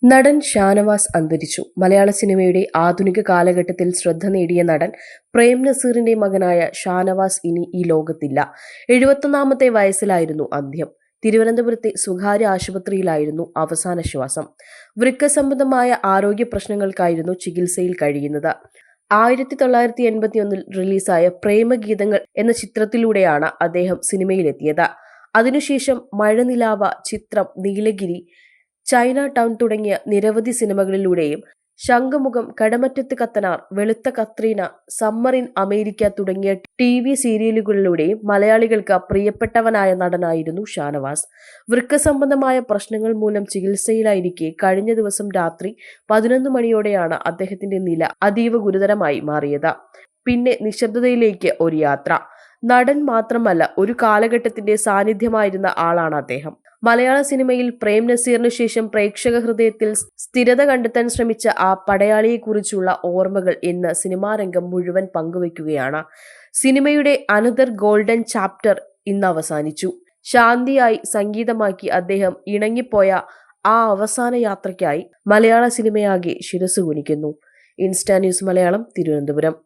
നടൻ ഷാനവാസ് അന്തരിച്ചു. മലയാള സിനിമയുടെ ആധുനിക കാലഘട്ടത്തിൽ ശ്രദ്ധ നേടിയ നടൻ പ്രേം നസീറിന്റെ മകനായ ഷാനവാസ് ഇനി ഈ ലോകത്തില്ല. 71ാമത്തെ വയസ്സിലായിരുന്നു അന്ത്യം. തിരുവനന്തപുരത്തെ സ്വകാര്യ ആശുപത്രിയിലായിരുന്നു അവസാന ശ്വാസം. വൃക്ക സംബന്ധമായ ആരോഗ്യ പ്രശ്നങ്ങൾക്കായിരുന്നു ചികിത്സയിൽ കഴിയുന്നത്. 1981 റിലീസായ പ്രേമഗീതങ്ങൾ എന്ന ചിത്രത്തിലൂടെയാണ് അദ്ദേഹം സിനിമയിലെത്തിയത്. അതിനുശേഷം മഴനിലാവ, ചിത്രം, നീലഗിരി, ചൈന ടൗൺ തുടങ്ങിയ നിരവധി സിനിമകളിലൂടെയും ശംഖുമുഖം, കടമറ്റത്ത് കത്തനാർ, വെളുത്ത കത്രീന, സമ്മർ ഇൻ അമേരിക്ക തുടങ്ങിയ TV സീരിയലുകളിലൂടെയും മലയാളികൾക്ക് പ്രിയപ്പെട്ടവനായ നടനായിരുന്നു ഷാനവാസ്. വൃക്ക സംബന്ധമായ പ്രശ്നങ്ങൾ മൂലം ചികിത്സയിലായിരിക്കെ കഴിഞ്ഞ ദിവസം രാത്രി 11 മണിയോടെയാണ് അദ്ദേഹത്തിന്റെ നില അതീവ ഗുരുതരമായി മാറിയത്. പിന്നെ നിശബ്ദതയിലേക്ക് ഒരു യാത്ര. നടൻ മാത്രമല്ല, ഒരു കാലഘട്ടത്തിന്റെ സാന്നിധ്യമായിരുന്ന ആളാണ് അദ്ദേഹം. മലയാള സിനിമയിൽ പ്രേം നസീറിനു ശേഷം പ്രേക്ഷക ഹൃദയത്തിൽ സ്ഥിരത കണ്ടെത്താൻ ശ്രമിച്ച ആ പടയാളിയെക്കുറിച്ചുള്ള ഓർമ്മകൾ ഇന്ന് സിനിമാരംഗം മുഴുവൻ പങ്കുവയ്ക്കുകയാണ്. സിനിമയുടെ അനദർ ഗോൾഡൻ ചാപ്റ്റർ ഇന്ന് അവസാനിച്ചു. ശാന്തിയായി സംഗീതമാക്കി അദ്ദേഹം ഇണങ്ങിപ്പോയ ആ അവസാന യാത്രയ്ക്കായി മലയാള സിനിമയാകെ ശിരസ്സു കുനിക്കുന്നു. Insta News Malayalam, Thiruvananthapuram.